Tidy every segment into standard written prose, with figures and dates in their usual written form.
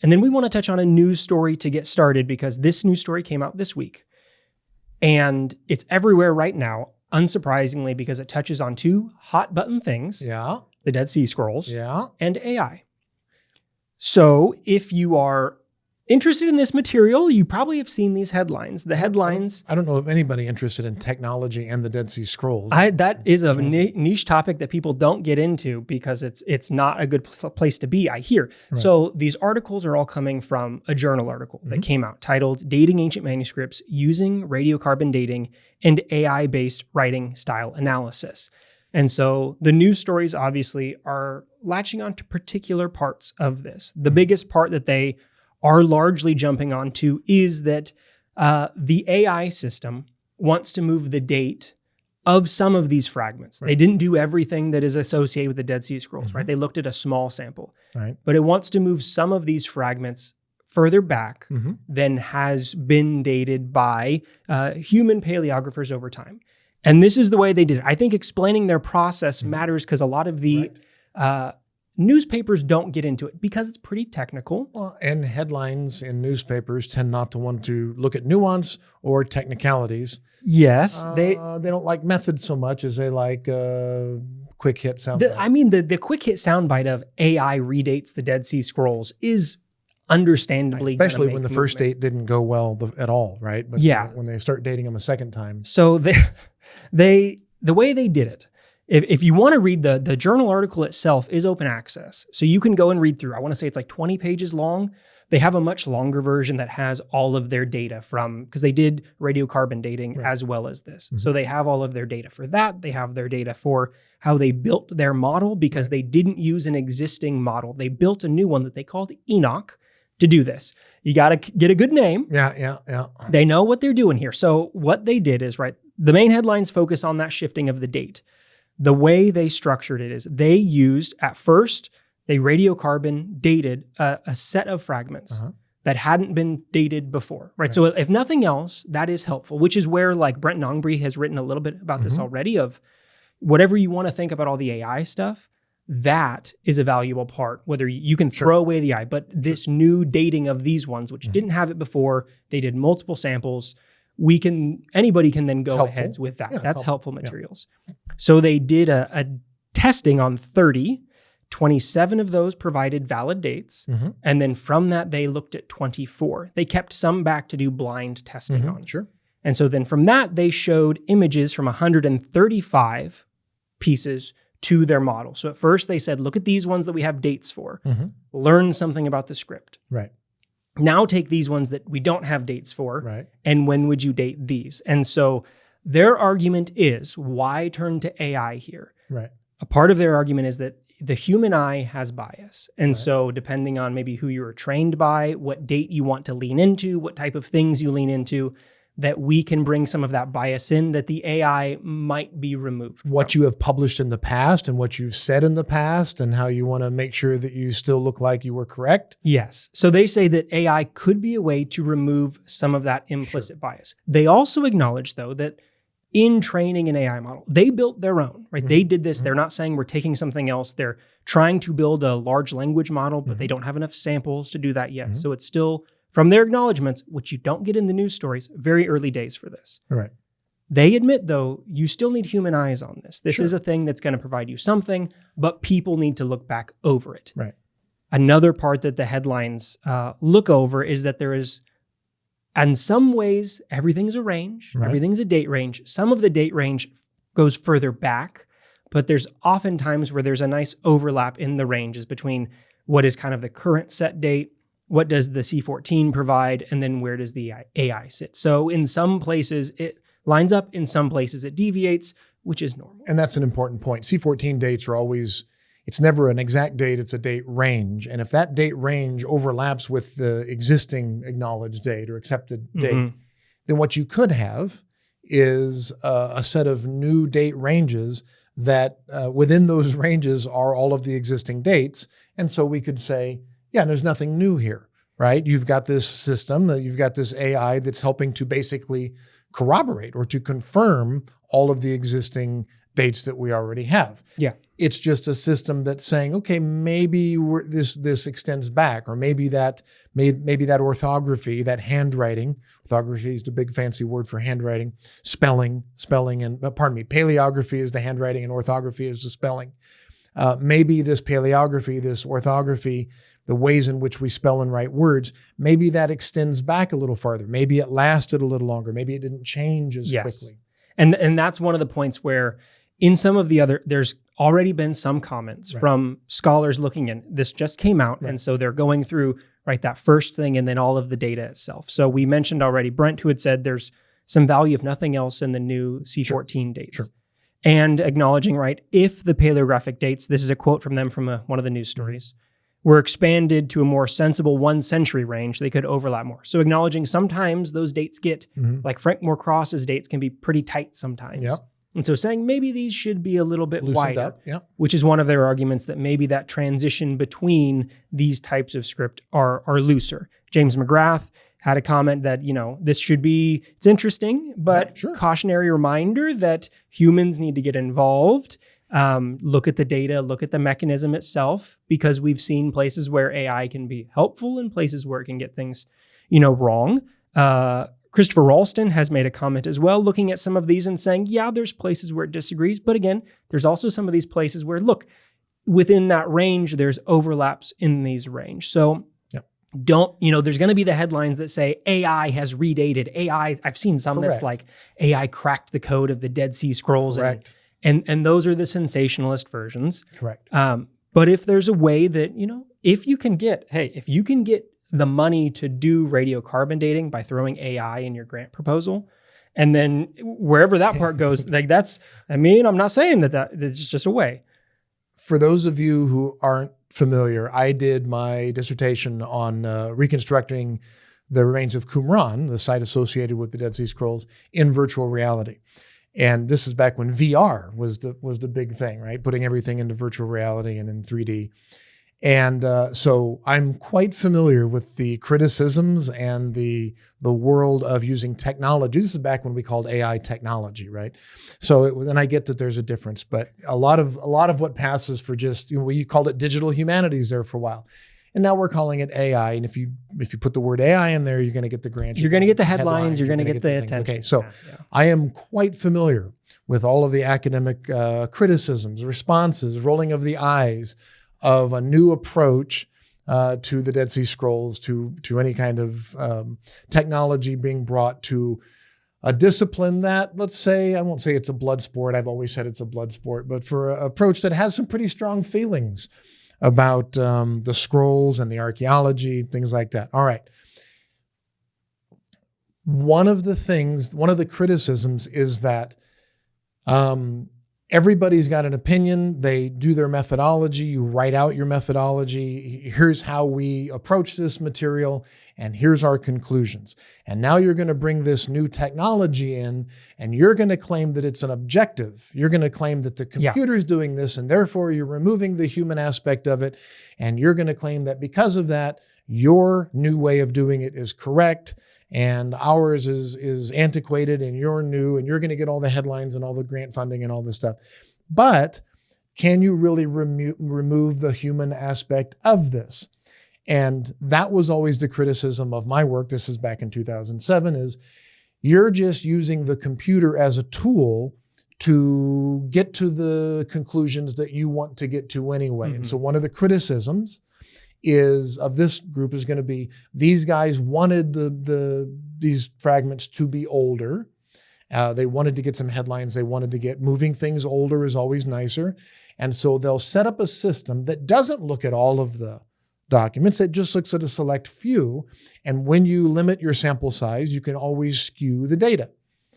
And then we want to touch on a news story to get started because this news story came out this week. And it's everywhere right now, unsurprisingly, because it touches on two hot button things. Yeah. The Dead Sea Scrolls. Yeah. And AI. So if you are interested in this material, you probably have seen these headlines. The headlines... I don't know of anybody interested in technology and the Dead Sea Scrolls. That is a niche topic that people don't get into because it's not a good place to be, I hear. Right. So these articles are all coming from a journal article that came out titled Dating Ancient Manuscripts Using Radiocarbon Dating and AI-Based Writing Style Analysis. And so the news stories obviously are latching onto particular parts of this. The biggest part that they are largely jumping onto is that the AI system wants to move the date of some of these fragments. Right. They didn't do everything that is associated with the Dead Sea Scrolls, right? They looked at a small sample, right? But it wants to move some of these fragments further back than has been dated by human paleographers over time. And this is the way they did it. I think explaining their process matters because a lot of the newspapers don't get into it because it's pretty technical. Well, and headlines in newspapers tend not to want to look at nuance or technicalities. Yes. They don't like methods so much as they like quick hit soundbite. The quick hit soundbite of AI redates the Dead Sea Scrolls is understandably especially when the first date didn't go well at all, right? But when they start dating them a second time. So the way they did it, if you want to read the journal article itself is open access. So you can go and read through. I want to say it's like 20 pages long. They have a much longer version that has all of their data because they did radiocarbon dating as well as this. So they have all of their data for that. They have their data for how they built their model because they didn't use an existing model. They built a new one that they called Enoch to do this. You got to get a good name. Yeah. They know what they're doing here. So what they did is, the main headlines focus on that shifting of the date. The way they structured it is they used, at first, they radiocarbon dated a set of fragments that hadn't been dated before, right? So if nothing else, that is helpful, which is where Brent Nongbre has written a little bit about this already of whatever you want to think about all the AI stuff, that is a valuable part, whether you can throw away the AI, but this new dating of these ones, which didn't have it before, they did multiple samples. Anybody can then go ahead with that. That's helpful materials. Yeah. So they did a testing on 30, 27 of those provided valid dates. And then from that, they looked at 24. They kept some back to do blind testing on. Sure. And so then from that, they showed images from 135 pieces to their model. So at first they said, look at these ones that we have dates for. Learn something about the script. Right. Now take these ones that we don't have dates for, and when would you date these? And so their argument is, why turn to AI here? Right. A part of their argument is that the human eye has bias. And so depending on maybe who you were trained by, what date you want to lean into, what type of things you lean into, that we can bring some of that bias in that the AI might be removed. What you have published in the past and what you've said in the past and how you want to make sure that you still look like you were correct? Yes. So they say that AI could be a way to remove some of that implicit bias. They also acknowledge, though, that in training an AI model, they built their own, right? They did this. They're not saying we're taking something else. They're trying to build a large language model, but they don't have enough samples to do that yet. So it's still, from their acknowledgments, which you don't get in the news stories, very early days for this. Right. They admit, though, you still need human eyes on this. This is a thing that's going to provide you something, but people need to look back over it. Right. Another part that the headlines look over is that there is, in some ways, everything's a range, everything's a date range. Some of the date range goes further back, but there's often times where there's a nice overlap in the ranges between what is kind of the current set date, what does the C14 provide, and then where does the AI sit. So in some places it lines up, in some places it deviates, which is normal. And that's an important point. C14 dates are always, it's never an exact date, it's a date range. And if that date range overlaps with the existing acknowledged date or accepted date, then what you could have is a set of new date ranges that within those ranges are all of the existing dates. And so we could say, yeah, there's nothing new here, right? You've got this system, you've got this AI that's helping to basically corroborate or to confirm all of the existing dates that we already have. Yeah. It's just a system that's saying, okay, maybe this extends back, or maybe that orthography, that handwriting, orthography is the big fancy word for handwriting, spelling, and paleography is the handwriting and orthography is the spelling. Maybe this paleography, this orthography, the ways in which we spell and write words, maybe that extends back a little farther. Maybe it lasted a little longer. Maybe it didn't change as quickly. And that's one of the points where in some of the other, there's already been some comments from scholars looking in. This just came out, and so they're going through that first thing and then all of the data itself. So we mentioned already Brent, who had said there's some value, if nothing else, in the new C14 dates. Sure. And acknowledging, if the paleographic dates, this is a quote from them from one of the news stories, were expanded to a more sensible 1 century range, they could overlap more. So acknowledging sometimes those dates get, like Frank Moore Cross's dates can be pretty tight sometimes. Yep. And so saying maybe these should be a little bit Loosened wider, up, which is one of their arguments, that maybe that transition between these types of script are looser. James McGrath had a comment that, this should be, it's interesting, but cautionary reminder that humans need to get involved, look at the data, look at the mechanism itself, because we've seen places where AI can be helpful and places where it can get things, wrong. Christopher Ralston has made a comment as well, looking at some of these and saying, there's places where it disagrees. But again, there's also some of these places where, look, within that range, there's overlaps in these range. So there's going to be the headlines that say AI has redated. AI, I've seen some that's like AI cracked the code of the Dead Sea Scrolls. And those are the sensationalist versions. Correct. But if there's a way that, if you can get the money to do radiocarbon dating by throwing AI in your grant proposal, and then wherever that part goes, I'm not saying that it's just a way. For those of you who aren't familiar, I did my dissertation on reconstructing the remains of Qumran, the site associated with the Dead Sea Scrolls, in virtual reality. And this is back when VR was the big thing, right? Putting everything into virtual reality and in 3D. And so I'm quite familiar with the criticisms and the world of using technology. This is back when we called AI technology, right? So and I get that there's a difference, but a lot of what passes for just, we called it digital humanities there for a while. And now we're calling it AI. And if you put the word AI in there, you're going to get the grant. You're going to get the headlines. You're going to get the attention. Okay, so I am quite familiar with all of the academic criticisms, responses, rolling of the eyes of a new approach to the Dead Sea Scrolls, to any kind of technology being brought to a discipline that, let's say, I won't say it's a blood sport. I've always said it's a blood sport, but for an approach that has some pretty strong feelings about the scrolls and the archaeology, things like that. All right. One of the criticisms is that everybody's got an opinion. They do their methodology. You write out your methodology. Here's how we approach this material, and here's our conclusions. And now you're going to bring this new technology in, and you're going to claim that it's an objective. You're going to claim that the computer's doing this, and therefore you're removing the human aspect of it. And you're going to claim that because of that, your new way of doing it is correct, and ours is antiquated, and you're new, and you're going to get all the headlines and all the grant funding and all this stuff. But can you really remove the human aspect of this? And that was always the criticism of my work. This is back in 2007, is you're just using the computer as a tool to get to the conclusions that you want to get to anyway. Mm-hmm. And so one of the criticisms of this group is going to be, these guys wanted these fragments to be older. They wanted to get some headlines. They wanted to get moving things older is always nicer. And so they'll set up a system that doesn't look at all of the documents. It just looks at a select few. And when you limit your sample size, you can always skew the data.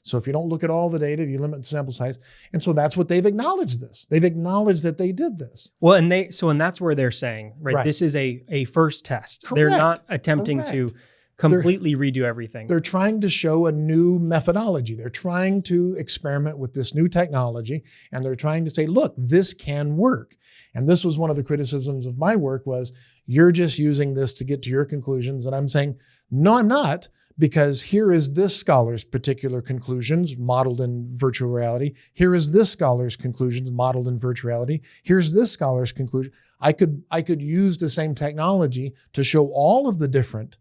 So if you don't look at all the data, you limit the sample size. And so that's what they've acknowledged this. They've acknowledged that they did this. Well, and that's where they're saying, right. This is a first test. Correct. They're not attempting to completely redo everything. They're trying to show a new methodology. They're trying to experiment with this new technology, and they're trying to say, look, this can work. And this was one of the criticisms of my work was, you're just using this to get to your conclusions. And I'm saying, no, I'm not, because here is this scholar's particular conclusions modeled in virtual reality. Here is this scholar's conclusions modeled in virtual reality. Here's this scholar's conclusion. I could use the same technology to show all of the different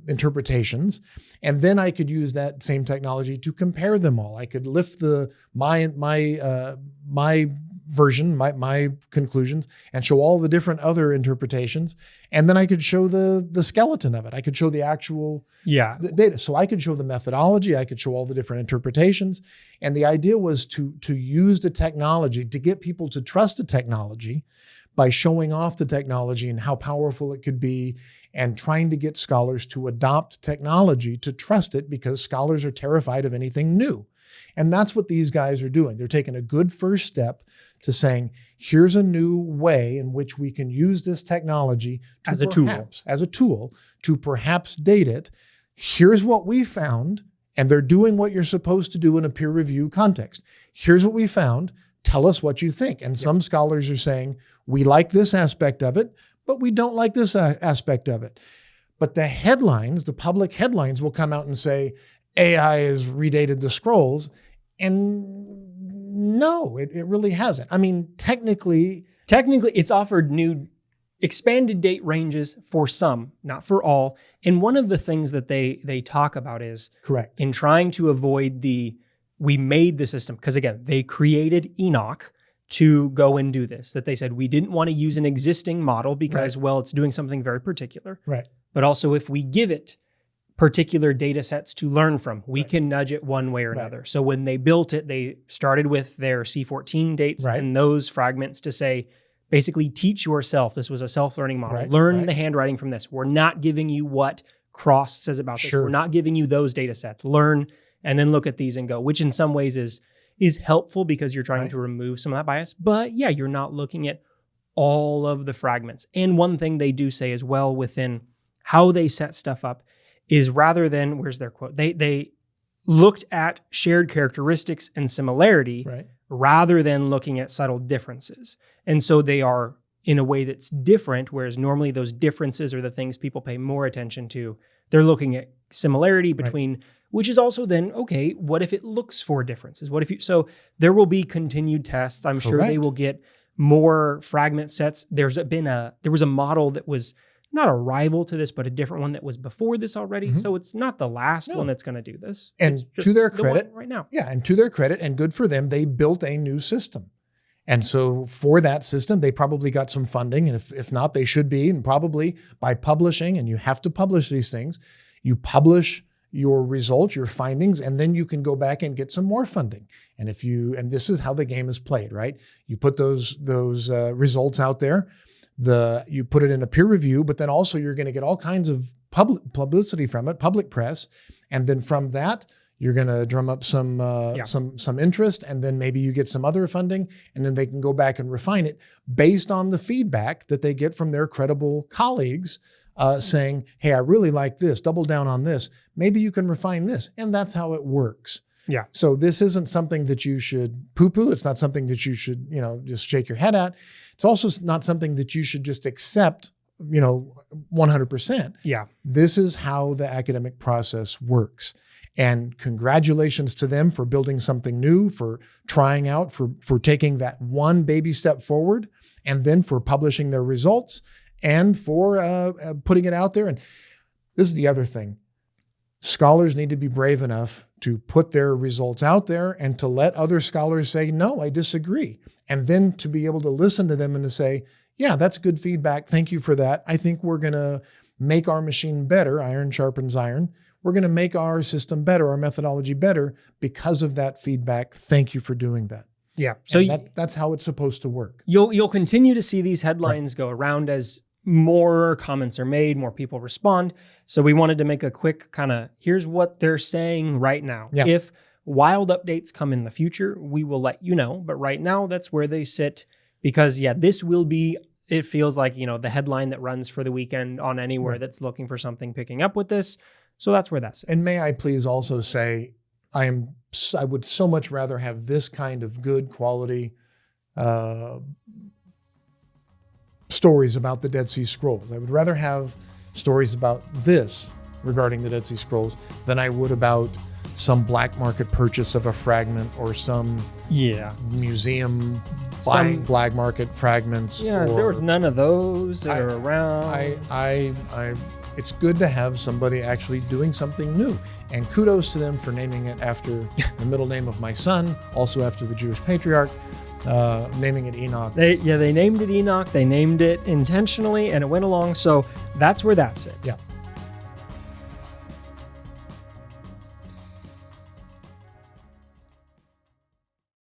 interpretations, and then I could use that same technology to compare them all. I could lift my version, my conclusions, and show all the different other interpretations, and then I could show the skeleton of it. I could show the actual data. So I could show the methodology. I could show all the different interpretations, and the idea was to use the technology to get people to trust the technology by showing off the technology and how powerful it could be, and trying to get scholars to adopt technology, to trust it, because scholars are terrified of anything new. And that's what these guys are doing. They're taking a good first step to saying, here's a new way in which we can use this technology to as a tool to perhaps date it. Here's what we found, and they're doing what you're supposed to do in a peer review context. Here's what we found. Tell us what you think. And some scholars are saying, we like this aspect of it, but we don't like this aspect of it. But the headlines, the public headlines, will come out and say, AI has redated the scrolls. And no, it really hasn't. I mean, technically, it's offered new expanded date ranges for some, not for all. And one of the things that they talk about is correct in trying to avoid we made the system, because again, they created Enoch to go and do this, that they said, we didn't want to use an existing model because, well, it's doing something very particular. Right. But also if we give it particular data sets to learn from, we can nudge it one way or another. So when they built it, they started with their C14 dates and those fragments to say, basically teach yourself. This was a self-learning model. Learn the handwriting from this. We're not giving you what Cross says about this. We're not giving you those data sets. Learn and then look at these and go, which in some ways is helpful because you're trying to remove some of that bias. But yeah, you're not looking at all of the fragments. And one thing they do say as well within how they set stuff up is rather than, where's their quote? They looked at shared characteristics and similarity rather than looking at subtle differences. And so they are in a way that's different, whereas normally those differences are the things people pay more attention to. They're looking at similarity between, which is also then, okay, what if it looks for differences? What if you, so there will be continued tests. I'm sure they will get more fragment sets. There was a model that was not a rival to this, but a different one that was before this already. So it's not the last one that's going to do this. And to their credit, right now. Yeah, and to their credit, and good for them, they built a new system. And so for that system, they probably got some funding. And if not, they should be. And probably by publishing, and you have to publish these things, you publish your results, your findings, and then you can go back and get some more funding. And and this is how the game is played, right? You put those results out there, you put it in a peer review, but then also you're going to get all kinds of publicity from it, public press. And then from that, you're going to drum up some interest, and then maybe you get some other funding, and then they can go back and refine it based on the feedback that they get from their credible colleagues saying, hey, I really like this, double down on this. Maybe you can refine this. And that's how it works. Yeah. So this isn't something that you should poo-poo. It's not something that you should, just shake your head at. It's also not something that you should just accept, 100%. Yeah. This is how the academic process works. And congratulations to them for building something new, for trying out, for taking that one baby step forward, and then for publishing their results, and for putting it out there. And this is the other thing. Scholars need to be brave enough to put their results out there and to let other scholars say, no, I disagree. And then to be able to listen to them and to say, yeah, that's good feedback. Thank you for that. I think we're going to make our machine better. Iron sharpens iron. We're going to make our system better, our methodology better because of that feedback. Thank you for doing that. Yeah. So that's how it's supposed to work. You'll continue to see these headlines go around as more comments are made, more people respond. So we wanted to make a quick here's what they're saying right now. Yeah. If wild updates come in the future, we will let you know. But right now, that's where they sit because, this will be, it feels like, the headline that runs for the weekend on anywhere that's looking for something picking up with this. So that's where that sits. And may I please also say, I would so much rather have this kind of good quality stories about the Dead Sea Scrolls. I would rather have stories about this regarding the Dead Sea Scrolls than I would about some black market purchase of a fragment or some museum buying black market fragments. Yeah, there was none of those that are around. It's good to have somebody actually doing something new. And kudos to them for naming it after the middle name of my son, also after the Jewish patriarch, naming it Enoch. They named it Enoch. They named it intentionally, and it went along. So that's where that sits. Yeah.